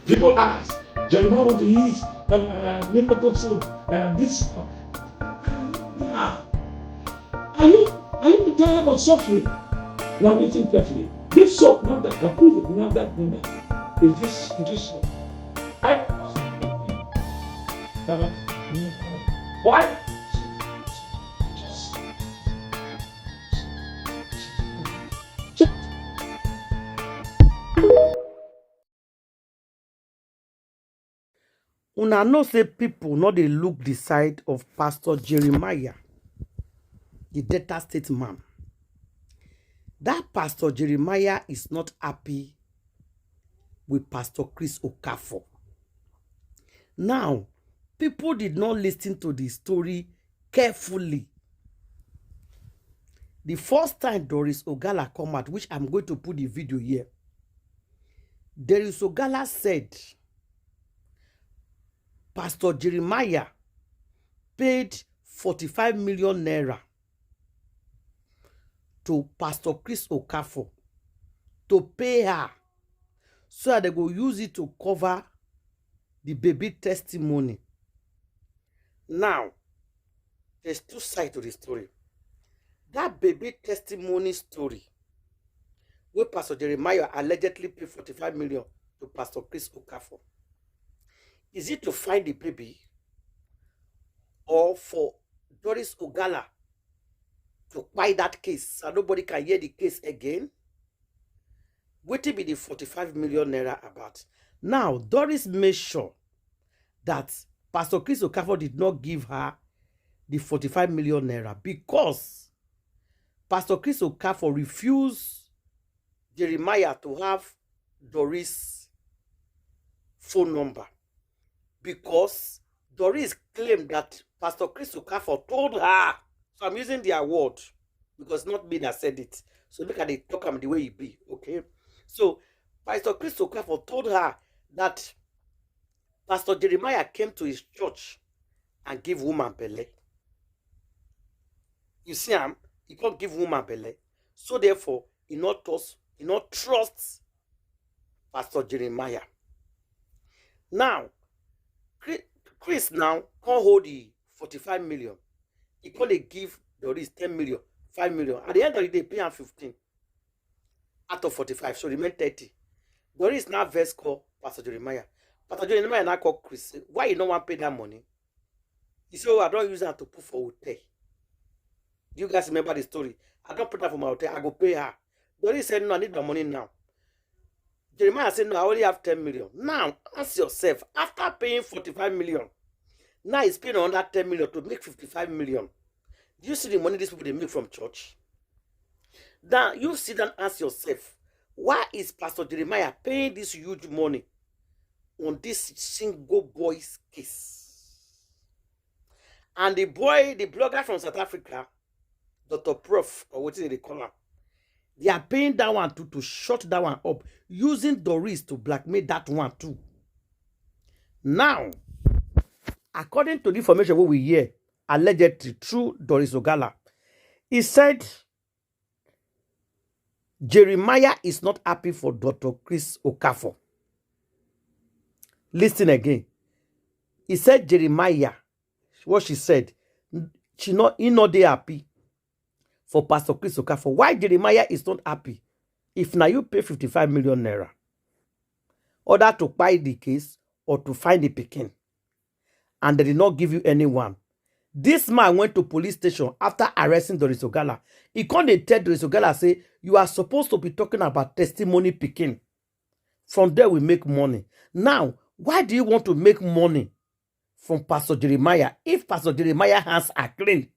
People ask, Jeremiah, what to eat? This. Are you tired of suffering? Now listen carefully. This soap, not that completely, not that woman. Is this soap? I. Why? Una know say people not dey look the side of Pastor Jeremiah, the Delta State man. That Pastor Jeremiah is not happy with Pastor Chris Okafor. Now, people did not listen to the story carefully. The first time Doris Ogala come out, which I'm going to put the video here, Doris Ogala said Pastor Jeremiah paid 45 million naira to Pastor Chris Okafor to pay her so that they go use it to cover the baby testimony. Now, there's two sides to the story. That baby testimony story, where Pastor Jeremiah allegedly paid 45 million to Pastor Chris Okafor, is it to find the baby or for Doris Ogala to buy that case so nobody can hear the case again? What will be the 45 million naira about? Now, Doris made sure that Pastor Chris Okafor did not give her the 45 million naira because Pastor Chris Okafor refused Jeremiah to have Doris' phone number because Doris claimed that Pastor Chris Okafor told her. So I'm using their word because not me that said it. So look at it, talk the way it be, okay? So Pastor Chris Okafor told her that Pastor Jeremiah came to his church and give woman belly. You see, he can't give woman belly. So therefore, he not trust Pastor Jeremiah. Now, Chris now can't hold the 45 million. He can't give Doris 10 million, 5 million. At the end of the day, pay him 15 out of 45, so remain 30. Doris now verse call Pastor Jeremiah. Pastor Jeremiah now call Chris. Why you don't want to pay that money? He said, oh, I don't use that to put for hotel. Do you guys remember the story? I don't put that for my hotel. I go pay her. Doris said, no, I need my money now. Jeremiah said, no, I only have 10 million. Now, ask yourself, after paying 45 million, now he's paying another 10 million to make 55 million. Do you see the money these people they make from church? Now, you sit and ask yourself, why is Pastor Jeremiah paying this huge money on this single boy's case? And the boy, the blogger from South Africa, Dr. Prof, or what is it they call him, they are paying that one to shut that one up, using Doris to blackmail that one too. Now, according to the information we hear, allegedly through Doris Ogala, he said Jeremiah is not happy for Dr. Chris Okafor. Listen again. He said Jeremiah, what she said, he not happy for Pastor Chris Okafor. Why Jeremiah is not happy? If now you pay 55 million naira, order to buy the case or to find the pikin, and they did not give you anyone. This man went to police station after arresting Doris Ogala. He can't tell Doris Ogala, say, you are supposed to be talking about testimony picking. From there, we make money. Now, why do you want to make money from Pastor Jeremiah if Pastor Jeremiah hands are clean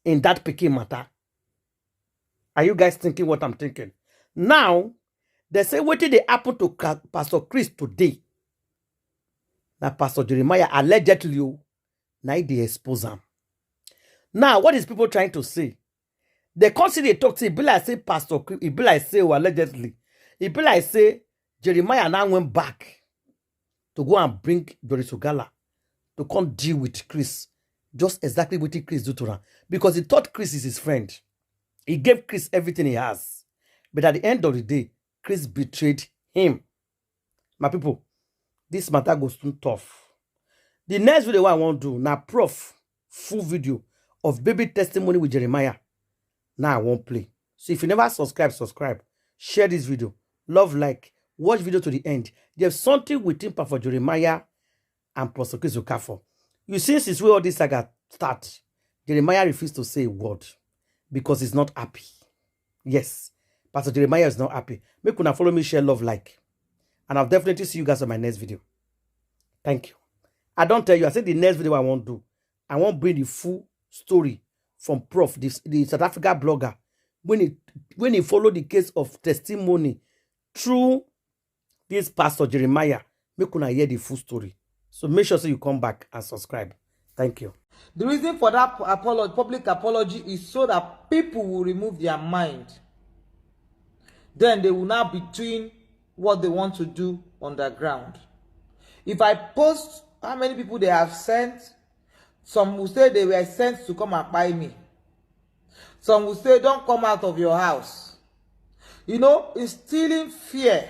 in that picking matter? Are you guys thinking what I'm thinking? Now, they say, what did they happen to Pastor Chris today? Now, Pastor Jeremiah allegedly, now they expose him. Now, what is people trying to say? They consider talk to, it be like say Pastor, it be like say, allegedly, it be like say Jeremiah now went back to go and bring Doris Ogala to come deal with Chris. Just exactly what Chris do to her. Because he thought Chris is his friend. He gave Chris everything he has. But at the end of the day, Chris betrayed him. My people, this matter goes too tough. The next video I want to do now, prof full video of baby testimony with Jeremiah. Now I won't play. So if you never subscribe, share this video, love, like, watch video to the end. There's something within for Jeremiah and Pastor Chris Okafor. You see, since where all this saga start, Jeremiah refused to say a word because he's not happy. Yes, Pastor Jeremiah is not happy. Make una follow me, share, love, like. And I'll definitely see you guys on my next video. Thank you. I don't tell you, I said the next video I won't do. I won't bring the full story from Prof, the South Africa blogger, when he followed the case of testimony through this Pastor Jeremiah. Make una hear the full story. So make sure you come back and subscribe. Thank you. The reason for that public apology is so that people will remove their mind. Then they will now be doing what they want to do underground. If I post how many people they have sent, some will say they were sent to come and buy me. Some will say, don't come out of your house. You know, instilling fear.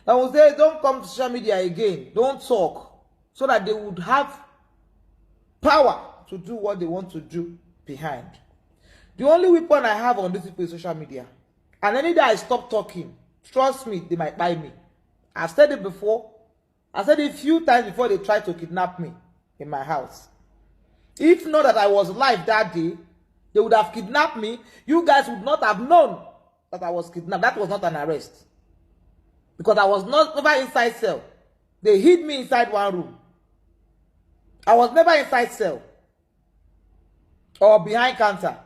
Some will say, don't come to social media again. Don't talk. So that they would have power to do what they want to do behind. The only weapon I have on this people is social media. And any day I stop talking, trust me, they might buy me. I've said it before. I said it a few times before they tried to kidnap me in my house. If not that I was alive that day, they would have kidnapped me. You guys would not have known that I was kidnapped. That was not an arrest. Because I was never inside cell. They hid me inside one room. I was never inside cell. Or behind counter.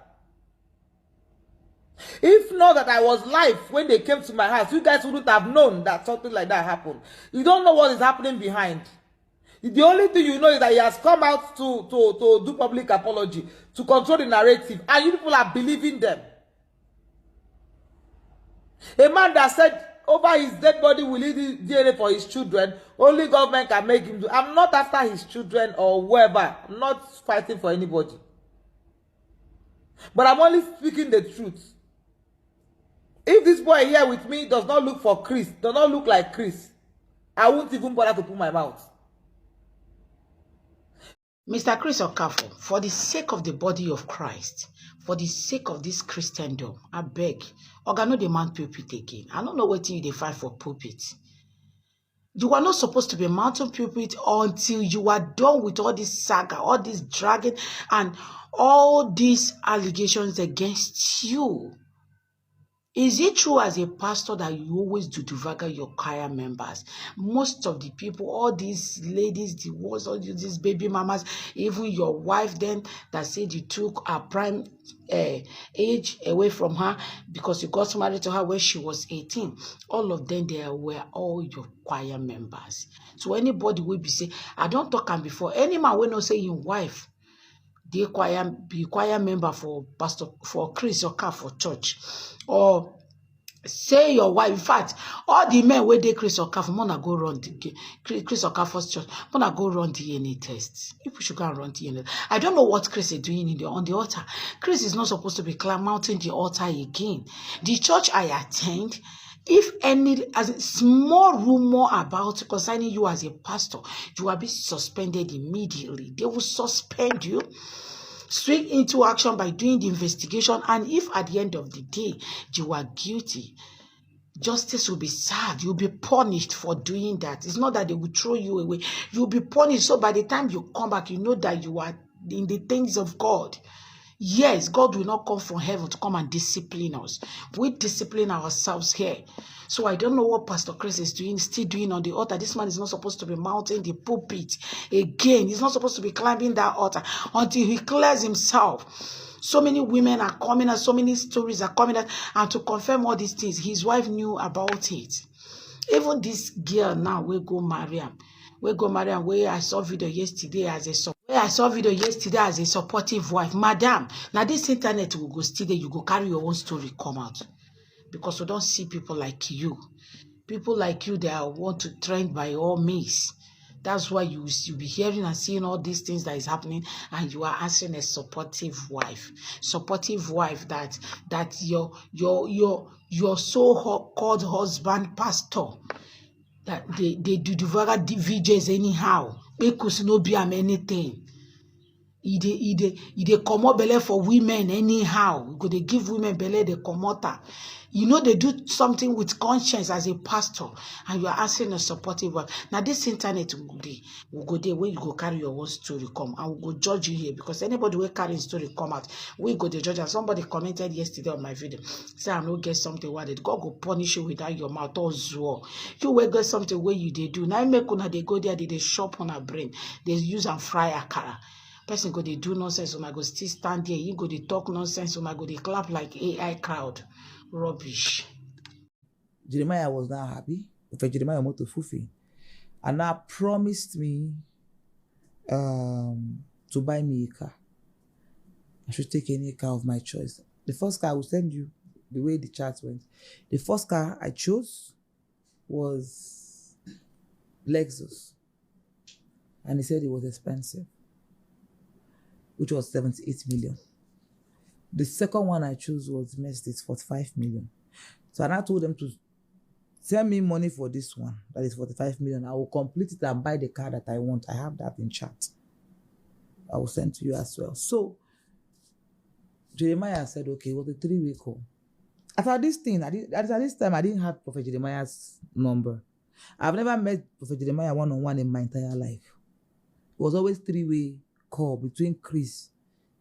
If not that I was live when they came to my house, you guys wouldn't have known that something like that happened. You don't know what is happening behind. The only thing you know is that he has come out to do public apology, to control the narrative, and you people are believing them. A man that said over his dead body will leave DNA for his children, only government can make him do. I'm not after his children or whoever. I'm not fighting for anybody. But I'm only speaking the truth. If this boy here with me does not look for Chris, does not look like Chris, I won't even bother to put my mouth. Mr. Chris Okafor, for the sake of the body of Christ, for the sake of this Christendom, I beg, Oga no dey mount pulpit again. I don't know what you dey fight for pulpit. You are not supposed to be mounting pulpit until you are done with all this saga, all this dragging, and all these allegations against you. Is it true as a pastor that you always do divagger your choir members? Most of the people, all these ladies, the ones, all these baby mamas, even your wife then that said you took her prime age away from her because you got married to her when she was 18. All of them, they were all your choir members. So anybody will be say, I don't talk am before. Any man will not say your wife, they be choir member for Chris Okafor church, or say your wife. In fact, all the men where they Chris Okafor, wanna go run the Chris Okafor's church, wanna go run DNA tests. People should go and run DNA. I don't know what Chris is doing on the altar. Chris is not supposed to be mounting the altar again. The church I attend, if any as a small rumor about concerning you as a pastor, you will be suspended immediately. They will suspend you straight into action by doing the investigation. And if at the end of the day you are guilty, justice will be served. You'll be punished for doing that. It's not that they will throw you away. You'll be punished. So by the time you come back, you know that you are in the things of God. Yes, God will not come from heaven to come and discipline us. We discipline ourselves here. So I don't know what Pastor Chris is doing, still doing on the altar. This man is not supposed to be mounting the pulpit again. He's not supposed to be climbing that altar until he clears himself. So many women are coming out, so many stories are coming out, and to confirm all these things, his wife knew about it. Even this girl now, we go marry him. Where I saw video yesterday as a supportive wife. Madam, now this internet will go still there. You go carry your own story come out. Because we don't see people like you. People like you that want to trend by all means. That's why you be hearing and seeing all these things that is happening, and you are answering a supportive wife that your so-called husband pastor, that they do the VJs anyhow. Because no be anything. He dey comot belle for women anyhow. Go they give women belle, they comot her. You know they do something with conscience as a pastor, and you are asking a supportive wife. Now this internet will go there where you go carry your own story come, and we go judge you here, because anybody will carry his story come out, we go the judge. And somebody commented yesterday on my video, say I no get something what it God go punish you without your mouth or zwar. You will get something where you they do. Now make una they go there, they shop on a brain, they use and fry akara. Person go they do nonsense, so I go still stand there. You go they talk nonsense, so I go they clap like AI crowd. Rubbish. Jeremiah was now happy. Prophet Jeremiah went to fulfill, and now promised me to buy me a car. I should take any car of my choice. The first car I will send you the way the chat went. The first car I chose was Lexus, and he said it was expensive, which was 78 million. The second one I chose was Mercedes, 45 million. So I told them to send me money for this one, that is 45 million. I will complete it and buy the car that I want. I have that in chat. I will send to you as well. So Jeremiah said, okay, it was a 3-way call. After this thing, at this time, I didn't have Prophet Jeremiah's number. I've never met Prophet Jeremiah one-on-one in my entire life. It was always 3-way call between Chris,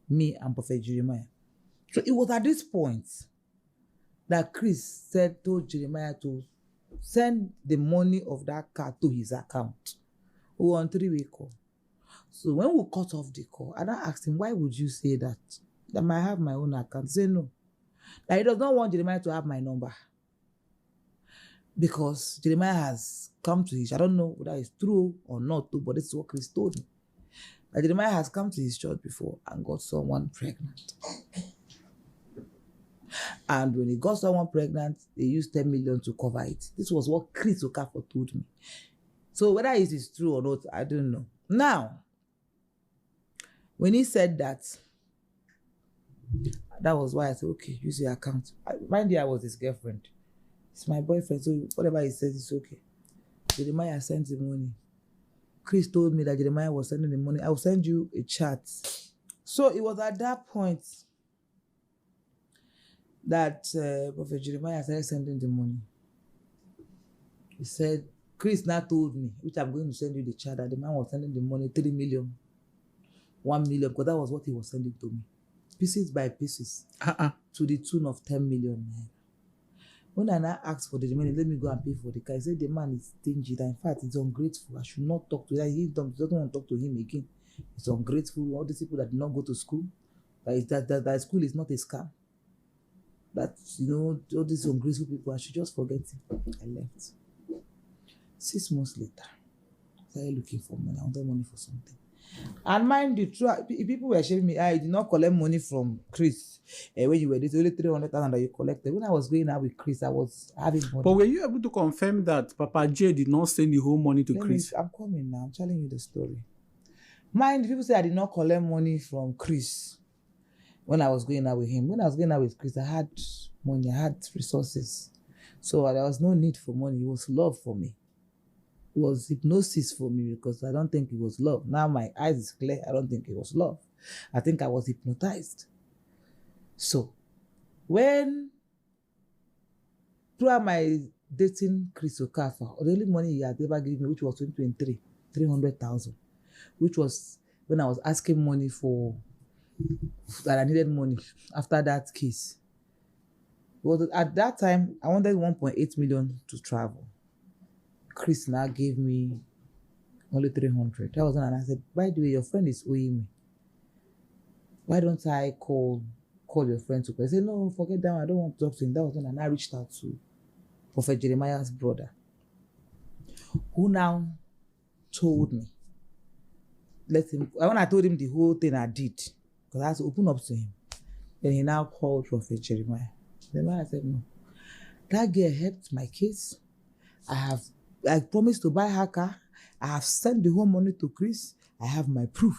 me, and Prophet Jeremiah. So it was at this point that Chris told Jeremiah to send the money of that car to his account. We were on 3-way call. So when we cut off the call, and I asked him, why would you say that? That I have my own account. He said no. That he does not want Jeremiah to have my number. Because Jeremiah has come to his, I don't know whether it's true or not, but this is what Chris told me. That Jeremiah has come to his church before and got someone pregnant. And when he got someone pregnant, they used 10 million to cover it. This was what Chris Okafor told me. So whether it is true or not, I don't know. Now, when he said that, that was why I said, okay, use your account. Mind you, I was his girlfriend. It's my boyfriend, so whatever he says, it's okay. Jeremiah sent the money. Chris told me that Jeremiah was sending the money. I will send you a chat. So it was at that point that Prophet Jeremiah started sending the money. He said, Chris now told me, which I'm going to send you the chat, that the man was sending the money, 3 million, 1 million, because that was what he was sending to me. Pieces by pieces, to the tune of 10 million. When I now asked for the money, let me go and pay for the car. He said the man is stingy. That in fact, he's ungrateful. I should not talk to him. He doesn't want to talk to him again. He's ungrateful. All these people that did not go to school, that school is not a scam. That, all these ungrateful people, I should just forget him. I left. 6 months later, I started looking for money. I wanted money for something. And mind you, people were shaming me. I did not collect money from Chris. When you were this, only 300,000 that you collected. When I was going out with Chris, I was having money. But were you able to confirm that Papa J did not send the whole money to Chris? I'm coming now. I'm telling you the story. Mind you, people say I did not collect money from Chris when I was going out with him. When I was going out with Chris, I had money. I had resources. So there was no need for money. It was love for me. It was hypnosis for me, because I don't think it was love. Now my eyes is clear. I don't think it was love. I think I was hypnotized. So, when throughout my dating Chris Okafor, the only money he had ever given me, which was 2023, 300,000, which was when I was asking money that I needed money after that case. Well, at that time, I wanted 1.8 million to travel. Chris now gave me only 300. That was when I said, by the way, your friend is owing me. Why don't I call your friend to call? I said, no, forget that one. I don't want to talk to him. That was when I reached out to Prophet Jeremiah's brother, who now told me, when I told him the whole thing I did, because I had to open up to him, then he now called Prophet Jeremiah. Jeremiah said, no, that girl helped my case. I promised to buy her car. I have sent the whole money to Chris. I have my proof.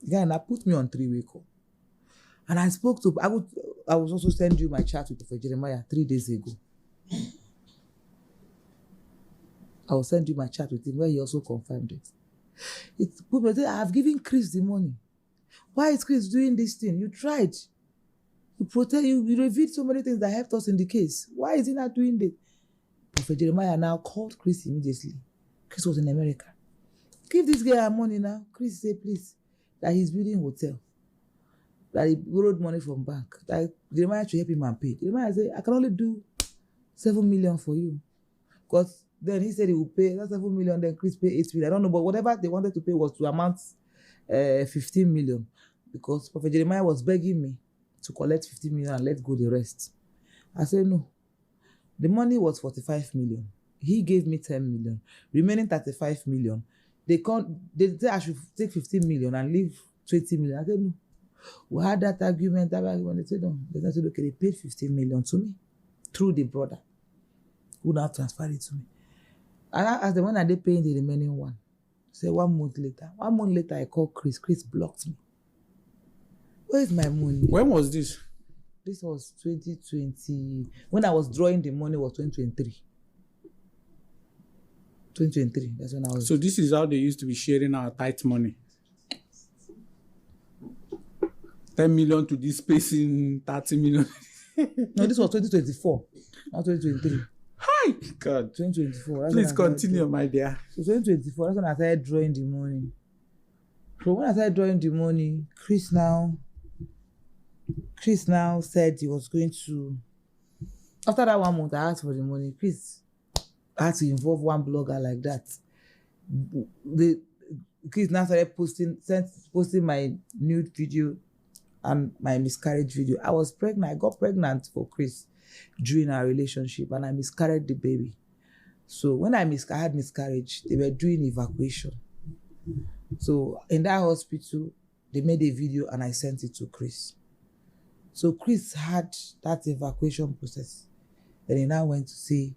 The guy now put me on 3-way call. And I spoke to, I was also send you my chat with Prophet Jeremiah 3 days ago. I will send you my chat with him where he also confirmed it. People say, I have given Chris the money. Why is Chris doing this thing? You tried. You protect, you revealed so many things that helped us in the case. Why is he not doing this? Prophet Jeremiah now called Chris immediately. Chris was in America. Give this guy our money now. Chris said, please, that he's building a hotel. That he borrowed money from bank. That Jeremiah should help him and pay. Jeremiah said, I can only do 7 million for you. Because then he said he would pay that 7 million, then Chris pay 8 million. I don't know, but whatever they wanted to pay was to amount 15 million. Because Prophet Jeremiah was begging me to collect 15 million and let go the rest. I said, no. The money was 45 million. He gave me 10 million. Remaining 35 million. They said I should take 15 million and leave 20 million. I said, no. We had that argument. They said, no. They said, okay, they paid 15 million to me through the brother who now transferred it to me. And I asked them, when are they paying the remaining one? Say 1 month later. 1 month later, I called Chris. Chris blocked me. Where is my money? When was this? This was 2020. When I was drawing the money was 2023. 2023. That's when I was. So this is how they used to be sharing our tight money. 10 million to this person, 30 million. No, this was 2024, not 2023. Hi, God. 2024. Please continue, my dear. So 2024, that's when I started drawing the money. So when I started drawing the money, Chris now said he was going to. After that 1 month, I asked for the money. Chris had to involve one blogger like that. Chris now started posting my nude video and my miscarriage video. I was pregnant. I got pregnant for Chris during our relationship, and I miscarried the baby. So when I had miscarriage, they were doing evacuation. So in that hospital, they made a video and I sent it to Chris. So Chris had that evacuation process. Then he now went to say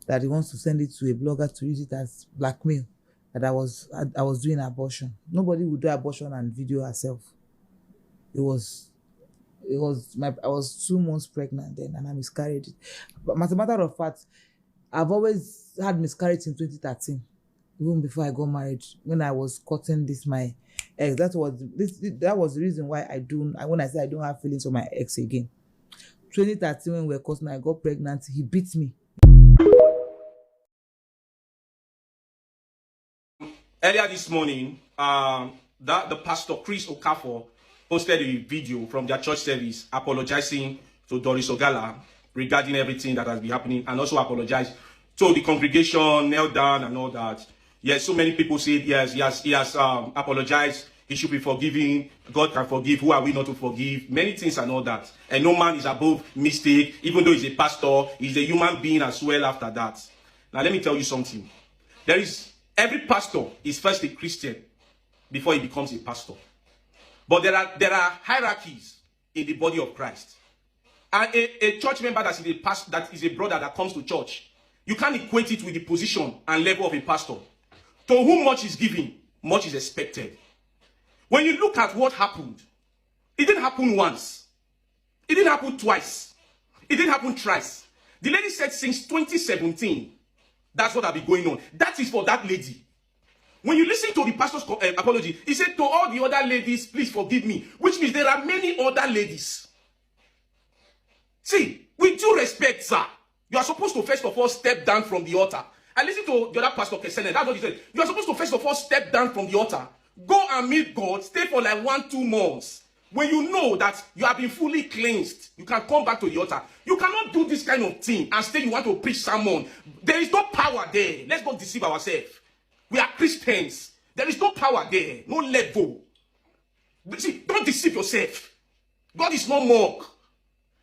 that he wants to send it to a blogger to use it as blackmail, that I was doing abortion. Nobody would do abortion and video herself. I was 2 months pregnant then, and I miscarried it. But as a matter of fact, I've always had miscarriage in 2013, even before I got married. When I was courting my ex, that was the reason why when I said I don't have feelings for my ex again. 2013, when we were courting, I got pregnant. He beat me. Earlier this morning, the pastor Chris Okafor posted a video from their church service apologizing to Doris Ogala regarding everything that has been happening, and also apologized to the congregation, knelt down and all that. Yes, so many people said yes, he has apologized. He should be forgiving. God can forgive. Who are we not to forgive? Many things and all that. And no man is above mistake. Even though he's a pastor, he's a human being as well after that. Now, let me tell you something. Every pastor is first a Christian before he becomes a pastor. But there are hierarchies in the body of Christ. And a church member that is a brother that comes to church, you can't equate it with the position and level of a pastor. To whom much is given, much is expected. When you look at what happened, it didn't happen once. It didn't happen twice. It didn't happen thrice. The lady said since 2017, that's what has been going on. That is for that lady. When you listen to the pastor's apology, he said to all the other ladies, please forgive me. Which means there are many other ladies. See, with due respect, sir, you are supposed to first of all step down from the altar. I listened to the other pastor, Kesene, that's what he said. You are supposed to first of all step down from the altar. Go and meet God, stay for like 1-2 months. When you know that you have been fully cleansed, you can come back to the altar. You cannot do this kind of thing and say you want to preach sermon. There is no power there. Let's not deceive ourselves. We are Christians. There is no power there, no level. See, don't deceive yourself. God is no mock.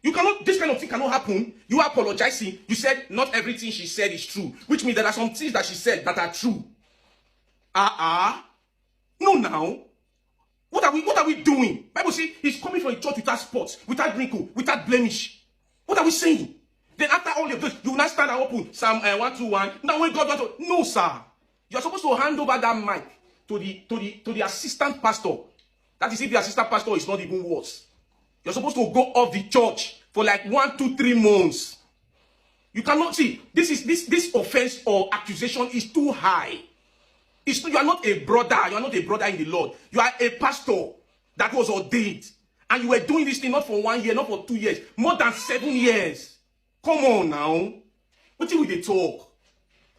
You cannot, this kind of thing cannot happen. You are apologizing. You said not everything she said is true, which means there are some things that she said that are true. No, now. What are we doing? Bible says he's coming from a church without spots, without wrinkle, without blemish. What are we saying? Then after all of this, you will not stand and open Psalm 121. Now when God wants to, no, sir. You're supposed to hand over that mic to the assistant pastor. That is if the assistant pastor is not even worse. You're supposed to go off the church for like 1, 2, 3 months. You cannot see this offense or accusation is too high. You are not a brother. You are not a brother in the Lord. You are a pastor that was ordained. And you were doing this thing not for 1 year, not for 2 years, more than 7 years. Come on now. What will they talk?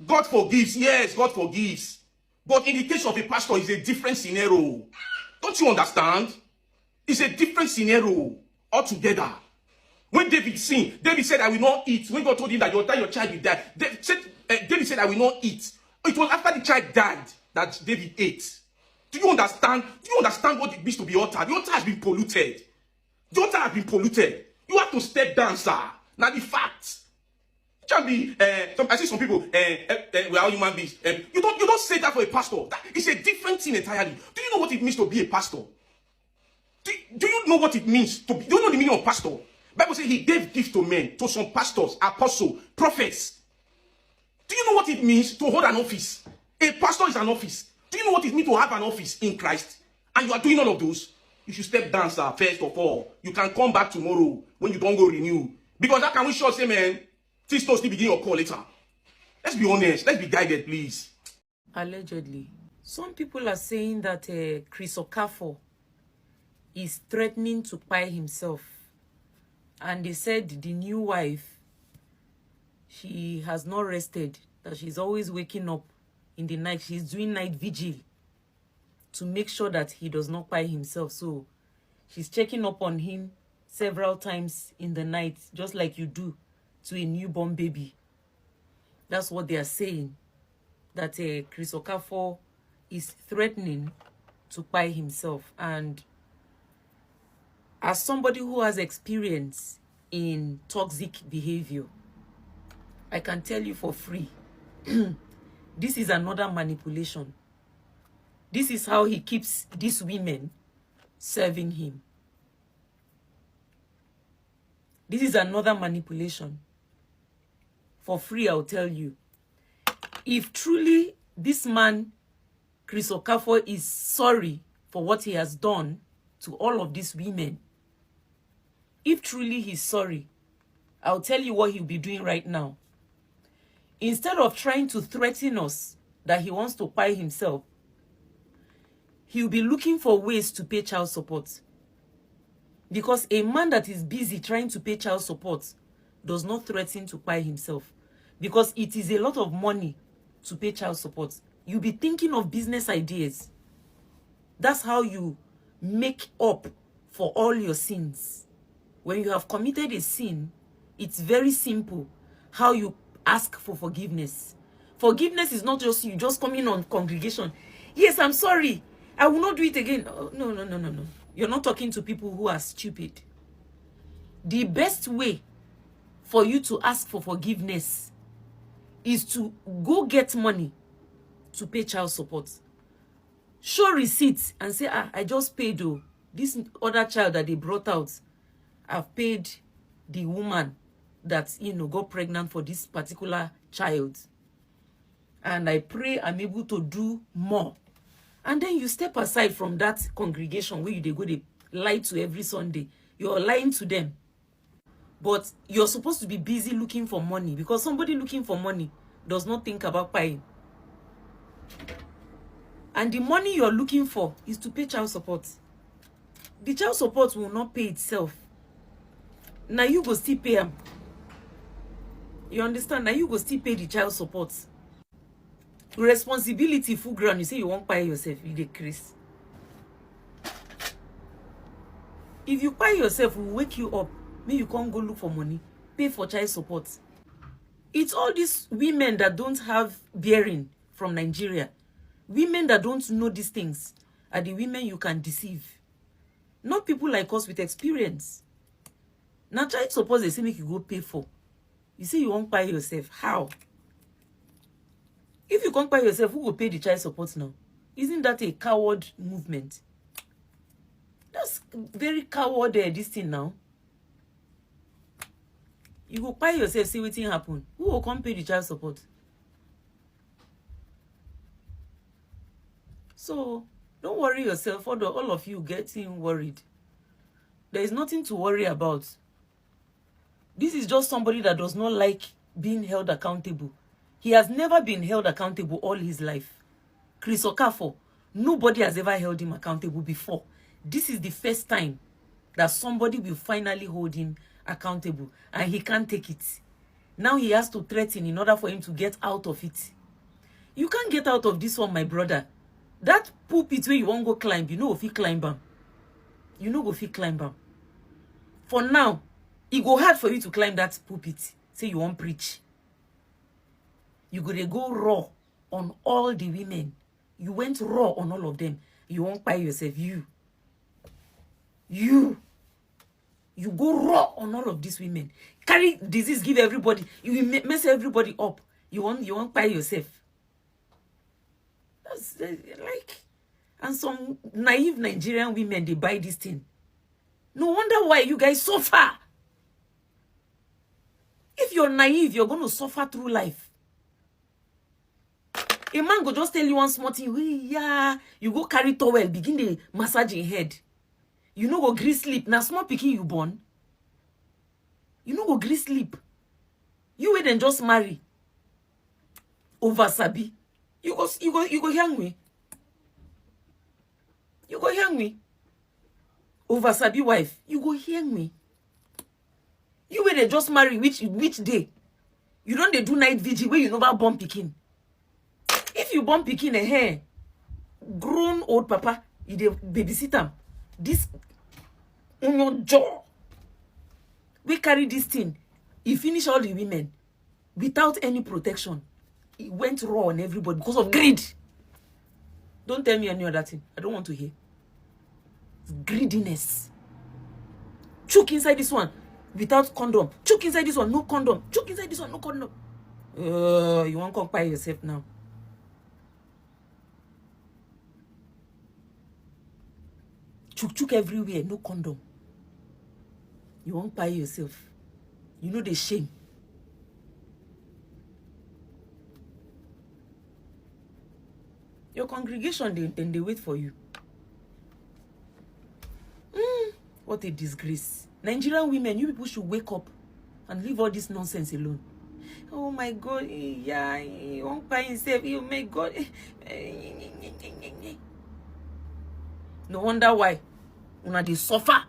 God forgives. Yes, God forgives. But in the case of a pastor, it's a different scenario. Don't you understand? It's a different scenario altogether. When David sinned, David said, I will not eat. When God told him that your child will die, David said, I will not eat. It was after the child died that David ate. Do you understand? Do you understand what it means to be altered? The altar has been polluted. The altar has been polluted. You have to step down, sir. Now the facts. It can be. I see some people. We are human beings. You don't say that for a pastor. It's a different thing entirely. Do you know what it means to be a pastor? Do you know what it means to be? Do you know the meaning of pastor? Bible says he gave gifts to men, to some pastors, apostles, prophets. Do you know what it means to hold an office? A pastor is an office. Do you know what it means to have an office in Christ? And you are doing all of those. You should step down, sir, first of all. You can come back tomorrow when you don't go renew. Because that can we sure say, man, things still begin your call later. Let's be honest. Let's be guided, please. Allegedly. Some people are saying that Chris Okafor is threatening to pie himself. And they said the new wife, she has not rested, that she's always waking up in the night. She's doing night vigil to make sure that he does not pie himself. So she's checking up on him several times in the night, just like you do to a newborn baby. That's what they are saying, that Chris Okafor is threatening to pie himself. And as somebody who has experience in toxic behavior, I can tell you for free, this is another manipulation. This is how he keeps these women serving him. This is another manipulation. For free, I'll tell you. If truly this man, Chris Okafor, is sorry for what he has done to all of these women, if truly he's sorry, I'll tell you what he'll be doing right now. Instead of trying to threaten us that he wants to pie himself, he'll be looking for ways to pay child support. Because a man that is busy trying to pay child support does not threaten to pie himself. Because it is a lot of money to pay child support. You'll be thinking of business ideas. That's how you make up for all your sins. When you have committed a sin, it's very simple how you ask for forgiveness. Forgiveness is not just you just coming on congregation. Yes, I'm sorry. I will not do it again. Oh, no. You're not talking to people who are stupid. The best way for you to ask for forgiveness is to go get money to pay child support. Show receipts and say, I just paid this other child that they brought out. I've paid the woman that, got pregnant for this particular child. And I pray I'm able to do more. And then you step aside from that congregation where they go, they lie to every Sunday. You're lying to them. But you're supposed to be busy looking for money, because somebody looking for money does not think about paying. And the money you're looking for is to pay child support. The child support will not pay itself. Now you go still pay them. You understand? Now you go still pay the child support. Responsibility full ground. You say you won't pay yourself. You decrease. If you pay yourself, we'll wake you up. Maybe you can't go look for money. Pay for child support. It's all these women that don't have bearing from Nigeria. Women that don't know these things are the women you can deceive. Not people like us with experience. Now child support, they say make you go pay for. You say you won't pay yourself. How? If you can't pay yourself, who will pay the child support now? Isn't that a coward movement? That's very coward this thing now. You go pay yourself, see what thing happen. Who will come pay the child support? So don't worry yourself. All of you getting worried. There is nothing to worry about. This is just somebody that does not like being held accountable. He has never been held accountable all his life. Chris Okafor, nobody has ever held him accountable before. This is the first time that somebody will finally hold him accountable, and he can't take it. Now he has to threaten in order for him to get out of it. You can't get out of this one, my brother. That pulpit where you won't go climb, you know if you climb am. You know if you climb am. For now, it go hard for you to climb that pulpit. Say you won't preach. You go raw on all the women. You went raw on all of them. You won't buy yourself. You go raw on all of these women. Carry disease, give everybody. You mess everybody up. You won't buy yourself. That's like, and some naive Nigerian women, they buy this thing. No wonder why you guys suffer. If you're naive, you're going to suffer through life. A man go just tell you one small thing. Yeah, you go carry towel, begin the massage in head. You know go gree sleep. Now small pikin you born. You know go gree sleep. You wait and just marry. Over sabi. You go young me. You go young me. Over sabi wife. You go young me. You wait and just marry which day? You don't they do night vigil where you never born pikin. If you born pikin a hair, grown old papa, you dey babysit am. This on your jaw. We carry this thing. He finish all the women without any protection. He went raw on everybody because of greed. Don't tell me any other thing. I don't want to hear. Greediness. Choke inside this one without condom. Choke inside this one, no condom. Choke inside this one, no condom. You won't compare yourself now. Chook everywhere, no condom. You won't buy yourself. You know the shame. Your congregation, they wait for you. What a disgrace. Nigerian women, you people should wake up and leave all this nonsense alone. Oh my God, yeah, he won't buy himself. Oh my God. No wonder why. Una dey suffer.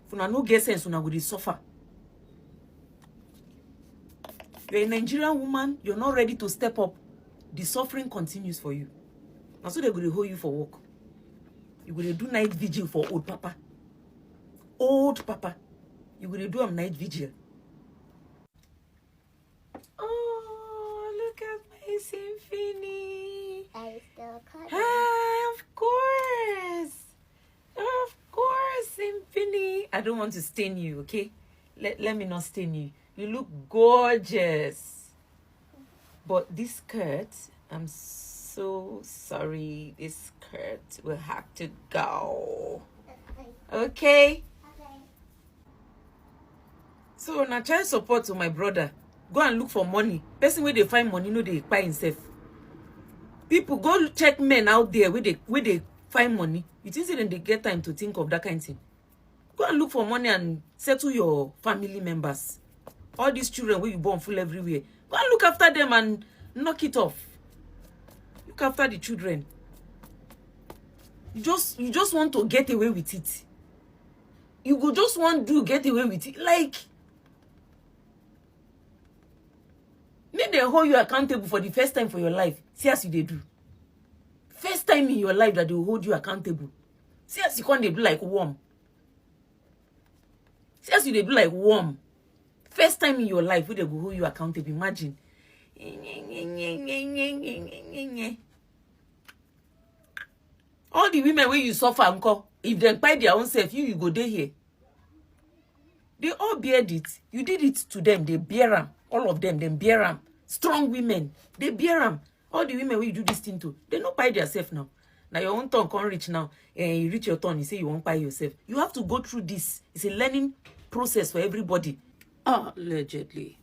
If una no get sense, una go dey suffer. You're a Nigerian woman, you're not ready to step up. The suffering continues for you. And so they're going to hold you for work. You're going to do night vigil for old papa. Old papa. You're going to do a night vigil. Oh, look at my symphony. Hi, of course. Of course, symphony. I don't want to stain you, okay? Let me not stain you. You look gorgeous. But this skirt, I'm so sorry. This skirt will have to go. Okay? So now child support to my brother. Go and look for money. Person where they find money, no they buy himself. People go check men out there where they find money. You think they get time to think of that kind of thing? Go and look for money and settle your family members. All these children where you born full everywhere. Go and look after them and knock it off. Look after the children. You just want to get away with it. You go just want to get away with it. Like, make them hold you accountable for the first time for your life. See as you they do. First time in your life that they will hold you accountable. See as you can't they do like worm. See as you they do like worm. First time in your life where they will hold you accountable. Imagine. All the women where you suffer, uncle, if they buy their own self, you go there here. They all bear it. You did it to them. They bear them. All of them, they bear them. Strong women, they bear them. All the women where you do this thing to, they don't buy themselves now. Now your own turn can't reach now. And you reach your turn, you say you won't buy yourself. You have to go through this. It's a learning process for everybody. Allegedly.